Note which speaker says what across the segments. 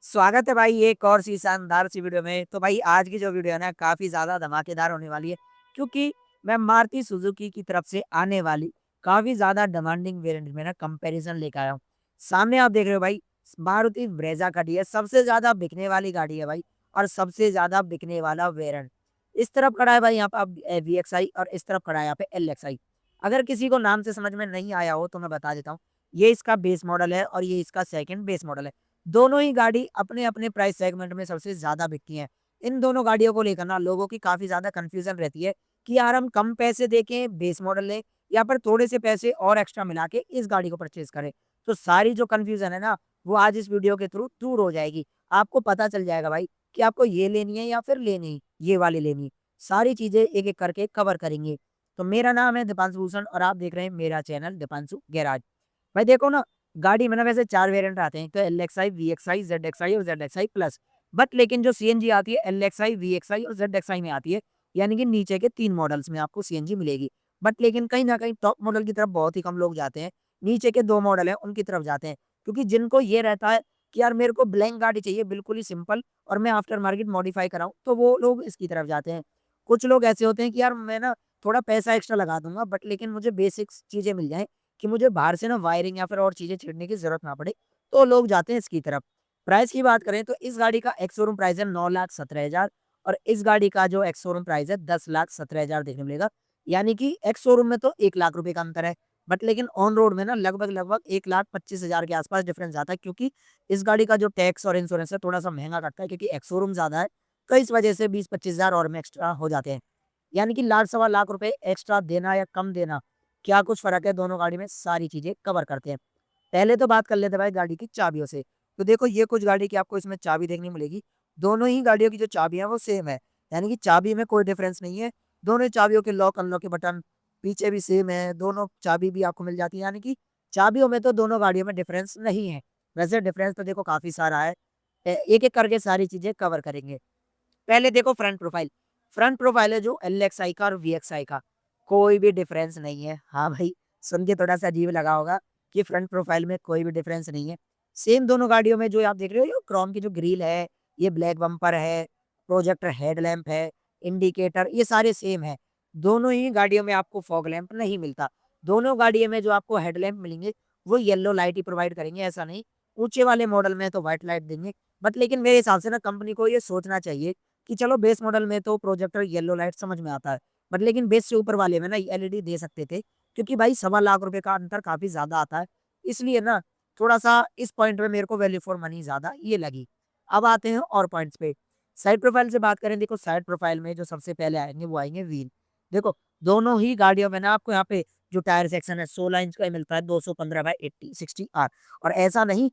Speaker 1: स्वागत है भाई एक और सी शानदार सी वीडियो में। तो भाई आज की जो वीडियो है ना काफ़ी ज़्यादा धमाकेदार होने वाली है क्योंकि मैं मारुति सुजुकी की तरफ से आने वाली काफ़ी ज़्यादा डिमांडिंग वेरिएंट में ना कंपैरिजन लेकर आया हूँ। सामने आप देख रहे हो भाई मारुति ब्रेज़ा खड़ी है, सबसे ज़्यादा बिकने वाली गाड़ी है भाई और सबसे ज़्यादा बिकने वाला वेरिएंट। इस तरफ खड़ा है भाई यहाँ पे अब वीएक्सआई और इस तरफ खड़ा है यहाँ पे एलएक्सआई। अगर किसी को नाम से समझ में नहीं आया हो तो मैं बता देता हूँ। ये इसका बेस मॉडल है और ये इसका सेकंड बेस मॉडल है। दोनों ही गाड़ी अपने-अपने प्राइस सेगमेंट में सबसे ज़्यादा बिकती हैं। इन दोनों गाड़ियों को लेकर ना लोगों की काफ़ी ज़्यादा कन्फ्यूज़न रहती है कि यार हम कम पैसे देके बेस मॉडल लें या फिर थोड़े से पैसे और एक्स्ट्रा मिला के इस गाड़ी को परचेज़ करें। तो सारी जो कन्फ्यूज़न है ना, वो आज इस वीडियो के थ्रू दूर हो जाएगी। आपको पता चल जाएगा भाई कि आपको ये लेनी है या फिर लेनी ये वाली लेनी है। सारी चीज़ें एक-एक करके कवर करेंगे। तो मेरा नाम है दीपांशु भूषण और आप देख रहे हैं मेरा चैनल दीपांशु गैराज। भाई देखो ना, गाड़ी में ना वैसे 4 वेरिएंट आते हैं, तो एलएक्सआई, वीएक्सआई, ज़ेडएक्सआई और ज़ेडएक्सआई प्लस। बट लेकिन जो सीएनजी आती है एलएक्सआई, वीएक्सआई और ज़ेडएक्सआई में आती है, यानी कि नीचे के 3 मॉडल्स में आपको सीएनजी मिलेगी। बट लेकिन कहीं न कहीं टॉप मॉडल की तरफ बहुत ही कम लोग जाते हैं, नीचे के 2 मॉडल हैं उनकी तरफ जाते हैं। क्योंकि जिनको ये रहता है कि यार मेरे को ब्लैंक गाड़ी चाहिए बिल्कुल ही सिंपल और मैं आफ्टर मार्केट मॉडिफाई कराऊँ, तो वो लोग इसकी तरफ जाते हैं। कुछ लोग ऐसे होते हैं कि यार मैं ना थोड़ा पैसा एक्स्ट्रा लगा दूँगा बट लेकिन मुझे बेसिक्स चीज़ें मिल जाएँ कि मुझे बाहर से ना वायरिंग या फिर और चीज़ें छेड़ने की ज़रूरत ना पड़े, तो लोग जाते हैं इसकी तरफ। प्राइस की बात करें तो इस गाड़ी का एक्स शोरूम प्राइस है 9,17,000 और इस गाड़ी का जो एक्स शोरूम प्राइस है 10,17,000 देखने को मिलेगा। यानी कि एक्स शोरूम में तो 1 लाख रुपए का अंतर है, बट लेकिन ऑन रोड में ना लगभग-लगभग 1,25,000 के आस-पास डिफरेंस आता है क्योंकि इस गाड़ी का जो टैक्स और इंश्योरेंस है थोड़ा-सा महँगा कटता है क्योंकि एक्स शोरूम ज़्यादा है, तो इस वजह से 20-25,000 और में एक्स्ट्रा हो जाते हैं। यानी कि लाख सवा लाख रुपए एक्स्ट्रा देना या कम देना, क्या कुछ फ़र्क है दोनों गाड़ी में, सारी चीज़ें कवर करते हैं। पहले तो बात कर लेते हैं भाई गाड़ी की चाबियों से। तो देखो ये कुछ गाड़ी की आपको इसमें चाबी देखने को मिलेगी। दोनों ही गाड़ियों की जो चाबियाँ हैं वो सेम है। यानी कि चाबी में कोई डिफ़रेंस नहीं है। दोनों ही चाबियों के लॉक अनलॉक के बटन पीछे भी सेम है। दोनों चाबी भी आपको मिल जाती है। यानी कि चाबियों में तो दोनों गाड़ियों में डिफ़रेंस नहीं है। वैसे डिफ़रेंस तो देखो काफ़ी सारा है। एक-एक करके सारी चीज़ें कवर करेंगे। पहले देखो फ्रंट प्रोफाइल। फ्रंट प्रोफाइल है जो एलएक्सआई का और वीएक्सआई का, कोई भी डिफरेंस नहीं है। हाँ भाई, सुन के थोड़ा-सा अजीब लगा होगा कि फ्रंट प्रोफाइल में कोई भी डिफरेंस नहीं है। सेम दोनों गाड़ियों में जो आप देख रहे हो, ये क्रोम की जो ग्रिल है, ये ब्लैक बम्पर है, प्रोजेक्टर हेडलैम्प है, इंडिकेटर ये सारे सेम हैं। दोनों ही गाड़ियों में आपको फॉग लैंप नहीं मिलता। दोनों गाड़ियों में जो आपको हेडलैम्प मिलेंगे, वो येलो लाइट ही प्रोवाइड करेंगे, ऐसा नहीं। ऊँचे वाले मॉडल में तो व्हाइट लाइट देंगे। बट लेकिन मेरे हिसाब से ना कंपनी को ये सोचना चाहिए कि चलो बेस मॉडल में तो प्रोजेक्टर येलो लाइट समझ में आता है। बट लेकिन बेस से ऊपर वाले में ना एलईडी दे सकते थे, क्योंकि भाई सवा लाख रुपए का अंतर काफ़ी ज़्यादा आता है। इसलिए ना थोड़ा-सा इस पॉइंट में मेरे को वैल्यू फॉर मनी ज़्यादा ये लगी। अब आते हैं और पॉइंट्स पे। साइड प्रोफाइल से बात करें, देखो साइड प्रोफाइल में जो सबसे पहले आएँगे वो आएँगे व्हील। देखो दोनों ही गाड़ियों में ना आपको यहाँ पे जो टायर सेक्शन है 16 इंच का ही मिलता है 215/80 60 आर और ऐसा नहीं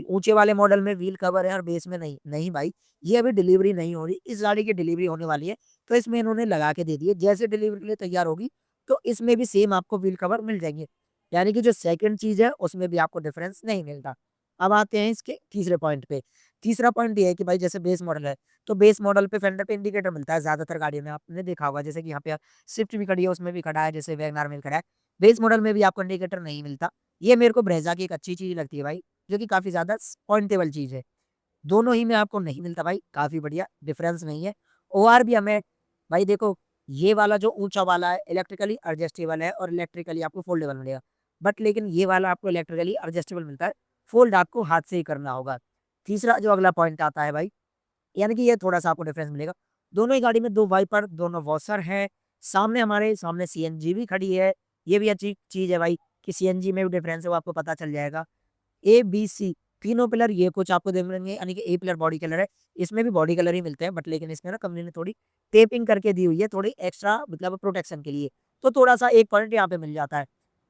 Speaker 1: ऊँचे वाले मॉडल में व्हील कवर है और बेस में नहीं। नहीं भाई, ये अभी डिलीवरी नहीं हो रही, इस गाड़ी की डिलीवरी होने वाली है, तो इसमें इन्होंने लगा के दे दिए। जैसे डिलीवरी के लिए तैयार होगी, तो इसमें भी सेम आपको व्हील कवर मिल जाएँगे। यानी कि जो सेकंड चीज़ है, उसमें भी आपको डिफरेंस नहीं मिलता। अब आते हैं इसके तीसरे पॉइंट पे। तीसरा पॉइंट ये है कि भाई जैसे बेस मॉडल है, तो बेस मॉडल पे फेंडर पे इंडिकेटर मिलता है ज़्यादातर गाड़ियों में, आपने देखा होगा। जैसे कि यहाँ पे स्विफ्ट भी खड़ी है, उसमें भी खड़ा है, जैसे वैगनआर में भी खड़ा है। बेस मॉडल में भी आपको इंडिकेटर नहीं मिलता। ये मेरे को ब्रेज़ा की एक अच्छी चीज़ लगती है भाई, जो कि काफ़ी ज़्यादा पॉइंटेबल चीज़ है। दोनों ही में आपको नहीं मिलता भाई, काफ़ी बढ़िया, डिफरेंस नहीं है। ओआर भी हमें भाई देखो, ये वाला जो ऊँचा वाला है इलेक्ट्रिकली एडजस्टेबल है और इलेक्ट्रिकली आपको फ़ोल्डेबल मिलेगा। बट लेकिन ये वाला आपको इलेक्ट्रिकली एडजस्टेबल मिलता है, फ़ोल्ड आपको हाथ से ही करना होगा। तीसरा जो अगला पॉइंट आता है भाई, यानी कि ये थोड़ा-सा आपको डिफरेंस मिलेगा। दोनों ही गाड़ी में 2 वाइपर, दोनों वॉशर हैं। सामने सीएनजी भी खड़ी है। ये भी अच्छी चीज़ है भाई कि सीएनजी में भी डिफरेंस है, वो आपको पता चल जाएगा। ए, बी, सी तीनों पिलर ये कुछ आपको देख मिलेंगे, यानी कि ए पिलर बॉडी कलर है। इसमें भी बॉडी कलर ही मिलते हैं बट लेकिन इसमें ना कंपनी ने थोड़ी टेपिंग करके दी हुई है, थोड़ी एक्स्ट्रा मतलब प्रोटेक्शन के लिए। तो थोड़ा-सा 1 पॉइंट यहाँ पे मिल जाता है।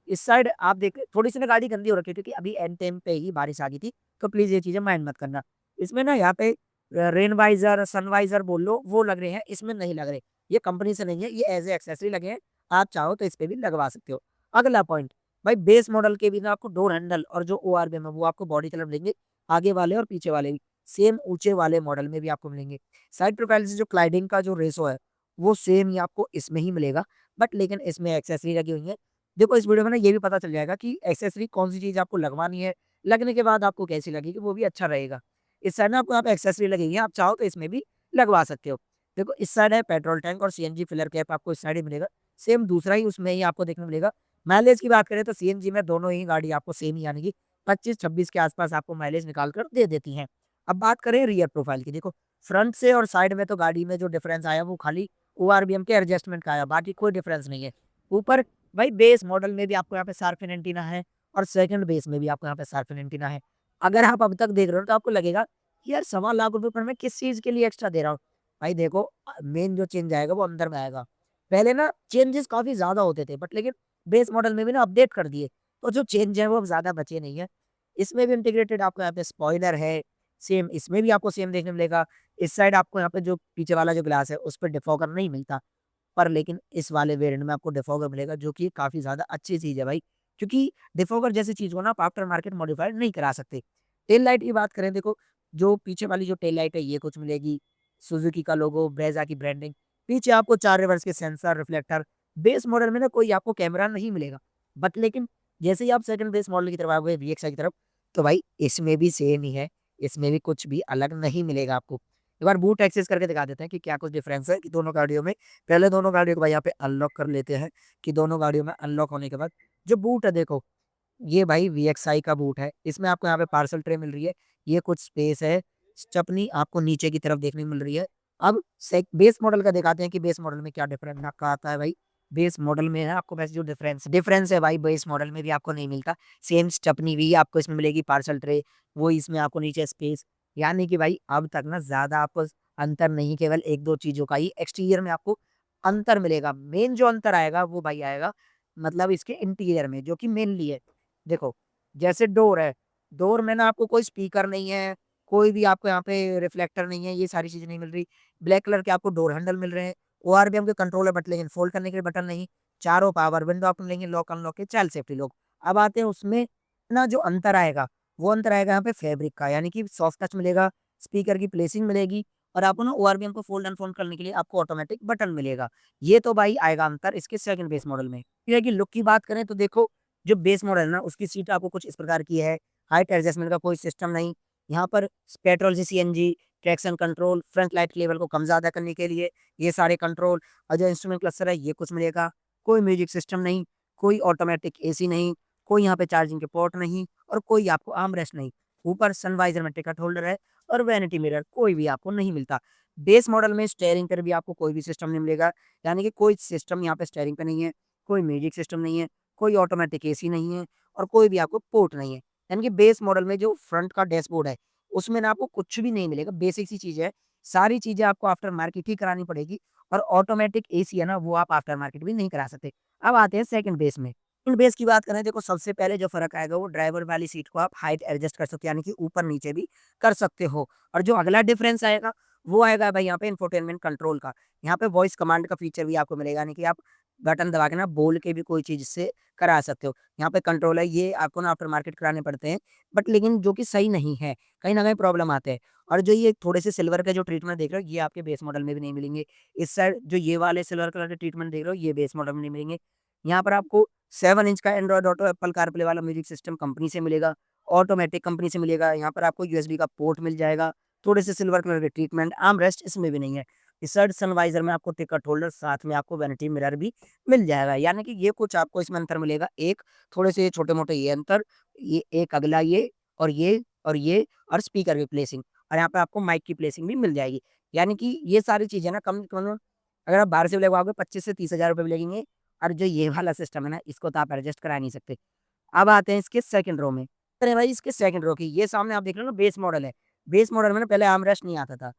Speaker 1: इस साइड आप देख थोड़ी-सी ना गाड़ी गंदी हो रखी है क्योंकि अभी एंड टाइम पे ही बारिश आ गई थी, तो प्लीज़ ये चीज़ें माइंड मत करना। इसमें ना यहाँ पे रेन वाइज़र, सन वाइज़र बोल लो, वो लग रहे हैं, इसमें नहीं लग रहे। ये कंपनी से नहीं है, ये एज़ ए एक्सेसरी लगे हैं। आप चाहो तो इस पे भी लगवा सकते हो। अगला पॉइंट, भाई बेस मॉडल के भी ना आपको डोर हैंडल और जो ओआरवीएम है वो आपको बॉडी कलर मिलेंगे, आगे वाले और पीछे वाले भी। सेम ऊँचे वाले मॉडल में भी आपको मिलेंगे। साइड प्रोफाइल से जो क्लाइडिंग का जो रेशो है, वो सेम ही आपको इसमें ही मिलेगा, बट लेकिन इसमें एक्सेसरी लगी हुई है। देखो इस वीडियो में ना ये भी पता चल जाएगा कि एक्सेसरी कौन-सी चीज़ आपको लगवानी है, लगने के बाद आपको कैसी लगेगी, वो भी अच्छा रहेगा। इस साइड ना आपको यहाँ पे एक्सेसरी लगेगी, आप चाहो तो इसमें भी लगवा सकते हो। देखो इस साइड है पेट्रोल टैंक और सीएनजी फिलर कैप आपको इस साइड ही मिलेगा। सेम दूसरा ही उसमें ही आपको देखने को मिलेगा। माइलेज की बात करें तो सीएनजी में दोनों ही गाड़ी आपको सेम ही यानी कि 25-26 के आसपास आपको माइलेज निकाल कर दे देती हैं। अब बात करें रियर प्रोफाइल की, देखो फ्रंट से और साइड में तो गाड़ी में जो डिफरेंस आया वो खाली ओआरबीएम के एडजस्टमेंट का आया, बाकी कोई डिफरेंस नहीं है। ऊपर भाई बेस मॉडल में भी आपको यहाँ पे शार्क फिन एंटीना है और सेकंड बेस में भी आपको यहाँ पे शार्क फिन एंटीना है। अगर आप अब तक देख रहे हो तो आपको लगेगा कि यार 1.25 लाख पर मैं किस चीज़ के लिए एक्स्ट्रा दे रहा हूँ। भाई देखो मेन जो चेंज आएगा वो अंदर में आएगा। पहले ना चेंजेस काफ़ी ज़्यादा होते थे बट लेकिन बेस मॉडल में भी ना अपडेट कर दिए। तो जो चेंज है वो अब ज़्यादा बचे नहीं है। इसमें भी इंटीग्रेटेड आपको यहाँ पे स्पॉइलर है, सेम इसमें भी आपको सेम देखने को मिलेगा। इस साइड आपको यहाँ पे जो पीछे वाला जो ग्लास है उस पे डिफॉगर नहीं मिलता। पर लेकिन इस वाले वेरिएंट में आपको डिफॉगर मिलेगा जो कि काफ़ी ज़्यादा अच्छी चीज़ है भाई। क्योंकि डिफॉगर जैसी चीज़ को ना आप आफ्टर मार्केट मॉडिफाइड नहीं करा सकते। टेल लाइट की बात करें, देखो जो पीछे वाली जो टेल लाइट है ये कुछ मिलेगी, सुजुकी का लोगो, ब्रेज़ा की ब्रांडिंग। पीछे आपको 4 रिवर्स के सेंसर, रिफ्लेक्टर। बेस मॉडल में ना कोई आपको कैमरा नहीं मिलेगा। बट लेकिन जैसे ही आप सेकंड बेस मॉडल की तरफ आओगे वीएक्सआई की तरफ, तो भाई इसमें भी सेम ही है। इसमें भी कुछ भी अलग नहीं मिलेगा आपको। एक बार बूट एक्सेस करके दिखा देते हैं कि क्या कुछ डिफरेंस है कि दोनों गाड़ियों में। पहले दोनों गाड़ियों को भाई यहाँ पे अनलॉक कर लेते हैं कि दोनों गाड़ियों में अनलॉक होने के बाद जो बूट है देखो, ये भाई वीएक्सआई का बूट है। इसमें आपको यहाँ पे पार्सल ट्रे मिल रही है। ये कुछ स्पेस है, स्टेपनी आपको नीचे की तरफ देखने को मिल रही है। अब बेस मॉडल का दिखाते हैं कि बेस मॉडल में क्या डिफरेंस का आता है भाई। बेस मॉडल में है आपको वैसे जो डिफरेंस डिफरेंस है भाई बेस मॉडल में भी आपको नहीं मिलता। सेम स्टेपनी भी आपको इसमें मिलेगी, पार्सल ट्रे वो इसमें आपको नीचे स्पेस। यानी कि भाई अब तक ना ज्यादा आपको अंतर नहीं, केवल एक दो चीजों का ही एक्सटीरियर में आपको अंतर मिलेगा। मेन जो अंतर आएगा वो भाई आएगा मतलब इसके इंटीरियर में, जो कि मेनली है। देखो जैसे डोर है, डोर में ना आपको कोई स्पीकर नहीं है, कोई भी आपको यहाँ पे रिफ्लेक्टर नहीं है, ये सारी चीजें नहीं मिल रही। ब्लैक कलर के आपको डोर हैंडल मिल रहे हैं। ओआरबीएम के कंट्रोलर बट लेकिन फोल्ड करने के लिए बटन नहीं। चारों पावर विंडो आप लेंगे, लॉक अनलॉक के चाइल्ड सेफ्टी लॉक। अब आते हैं उसमें ना जो अंतर आएगा वो अंतर आएगा यहाँ पे फैब्रिक का, यानी कि सॉफ्ट टच मिलेगा, स्पीकर की प्लेसिंग मिलेगी और आपको ना ओआरबीएम को फोल्ड अनफोल्ड करने के लिए आपको ऑटोमेटिक बटन मिलेगा। ये तो भाई आएगा अंतर इसके सेकंड बेस मॉडल में। फिर की लुक की बात करें तो देखो जो बेस मॉडल है ना उसकी सीट आपको कुछ इस प्रकार की है। हाइट एडजस्टमेंट का कोई सिस्टम नहीं। यहाँ पर पेट्रोल से CNG, traction control, front light level को कम ज्यादा करने के लिए ये सारे कंट्रोल और जो इंस्ट्रूमेंट क्लस्टर है ये कुछ मिलेगा। कोई म्यूजिक सिस्टम नहीं, कोई ऑटोमेटिक एसी नहीं, कोई यहाँ पे चार्जिंग के पोर्ट नहीं और कोई आपको आर्म रेस्ट नहीं। ऊपर सनवाइजर में टिकट होल्डर है और वैनिटी मिरर कोई भी आपको नहीं मिलता। बेस मॉडल में स्टेयरिंग पर भी आपको कोई भी सिस्टम नहीं मिलेगा, यानी कि कोई सिस्टम यहाँ पे स्टेयरिंग पे नहीं है, कोई म्यूजिक सिस्टम नहीं है, कोई ऑटोमेटिक एसी नहीं है और कोई भी आपको पोर्ट नहीं है। यानी कि बेस मॉडल में जो फ्रंट का डैशबोर्ड है उसमें ना आपको कुछ भी नहीं मिलेगा, बेसिक सी चीज है। सारी चीजें आपको आफ्टर मार्केट ही करानी पड़ेगी और ऑटोमेटिक एसी है ना वो आप आफ्टर मार्केट भी नहीं करा सकते। अब आते हैं सेकंड बेस में। सेकंड बेस की बात करें, देखो सबसे पहले जो फर्क आएगा वो ड्राइवर वाली सीट को आप हाइट एडजस्ट कर सकते हो, यानी कि ऊपर नीचे भी कर सकते हो। और जो अगला डिफरेंस आएगा वो आएगा भाई यहाँ पे इंफोटेनमेंट कंट्रोल का। यहाँ पे वॉइस कमांड का फीचर भी आपको मिलेगा, यानी कि आप बटन दबा के ना बोल के भी कोई चीज से करा सकते हो। यहाँ पे कंट्रोल है, ये आपको ना आफ्टर मार्केट कराने पड़ते हैं बट लेकिन जो कि सही नहीं है, कहीं ना कहीं प्रॉब्लम आते हैं। और जो ये थोड़े से सिल्वर के जो ट्रीटमेंट देख रहे हो ये आपके बेस मॉडल में भी नहीं मिलेंगे। इस साइड जो ये वाले सिल्वर कलर के ट्रीटमेंट देख रहे हो ये बेस मॉडल में नहीं मिलेंगे। यहाँ पर आपको 7 इंच का एंड्रॉइड ऑटो एप्पल कारप्ले वाला म्यूजिक सिस्टम कंपनी से मिलेगा, ऑटोमेटिक कंपनी से मिलेगा। यहाँ पर आपको यूएसबी का पोर्ट मिल जाएगा, थोड़े से सिल्वर कलर के ट्रीटमेंट, आर्म रेस्ट इसमें भी नहीं है। इस साइड सनवाइजर में आपको टिकट होल्डर, साथ में आपको वैनिटी मिरर भी मिल जाएगा। यानी कि ये कुछ आपको इसमें अंतर मिलेगा, एक थोड़े से छोटे मोटे ये अंतर, ये एक अगला ये और ये और ये और स्पीकर की प्लेसिंग और यहाँ पे आपको माइक की प्लेसिंग भी मिल जाएगी। यानी कि ये सारी चीजें ना कम कम अगर आप बाहर से लगवाओगे 25 से 30 हज़ार रुपये भी लगेंगे। और जो ये वाला सिस्टम है ना इसको तो आप एडजस्ट करा नहीं सकते। अब आते हैं इसके सेकंड रो में। अरे भाई इसके सेकंड रो की ये सामने आप देख रहे हो ना बेस मॉडल है। बेस मॉडल में ना पहले आर्म रेस्ट नहीं आता था,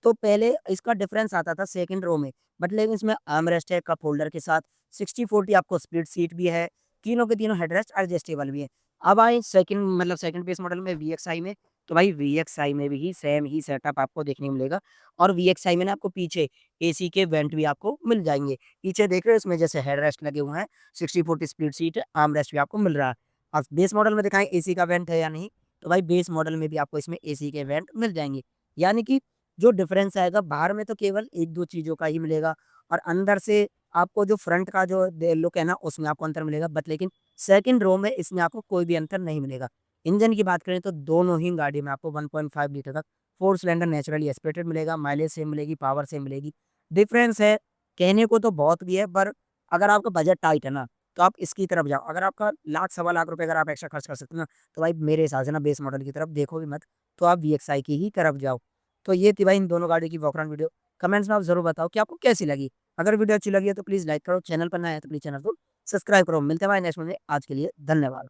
Speaker 1: तो पहले इसका डिफरेंस आता था सेकंड रो में। बट लेकिन इसमें आर्म रेस्ट है कप होल्डर के साथ, 60/40 आपको स्प्लिट सीट भी है, तीनों के तीनों हेडरेस्ट एडजस्टेबल भी है। अब आए सेकंड मतलब सेकंड बेस मॉडल में वीएक्सआई में, तो भाई वीएक्सआई में भी सेम ही सेटअप आपको देखने को मिलेगा। और वीएक्सआई में ना आपको पीछे एसी के वेंट भी आपको मिल जाएंगे। पीछे देख रहे हो इसमें जैसे हेडरेस्ट लगे हुए हैं, 60/40 स्प्लिट सीट है, आर्म रेस्ट भी आपको मिल रहा है। अब बेस मॉडल में दिखाएं एसी का वेंट है या नहीं, तो भाई बेस मॉडल में भी आपको इसमें एसी के वेंट मिल जाएंगे। यानी कि जो डिफरेंस आएगा बाहर में तो केवल एक दो चीजों का ही मिलेगा और अंदर से आपको जो फ्रंट का जो लुक है ना उसमें आपको अंतर मिलेगा। बट लेकिन सेकंड रो में इसमें आपको कोई भी अंतर नहीं मिलेगा। इंजन की बात करें तो दोनों ही गाड़ी में आपको 1.5 लीटर तक 4 सिलेंडर नेचुरली एस्पिरेटेड मिलेगा, माइलेज सेम मिलेगी, पावर सेम मिलेगी। डिफरेंस है, कहने को तो बहुत भी है, पर अगर आपका बजट टाइट है ना, तो आप इसकी तरफ जाओ। अगर आपका लाख सवा लाख रुपए अगर आप एक्स्ट्रा खर्च कर सकते हो ना, तो भाई मेरे हिसाब से ना बेस मॉडल की तरफ देखो भी मत, तो आप वीएक्सआई की ही तरफ जाओ। तो ये थी भाई इन दोनों गाड़ी की वॉक अराउंड वीडियो। कमेंट्स में आप ज़रूर बताओ कि आपको कैसी लगी? अगर वीडियो अच्छी लगी है तो प्लीज़ लाइक करो, चैनल पर नया है तो प्लीज़ चैनल को सब्सक्राइब करो। मिलते हैं भाई नेक्स्ट वीडियो में, आज के लिए धन्यवाद।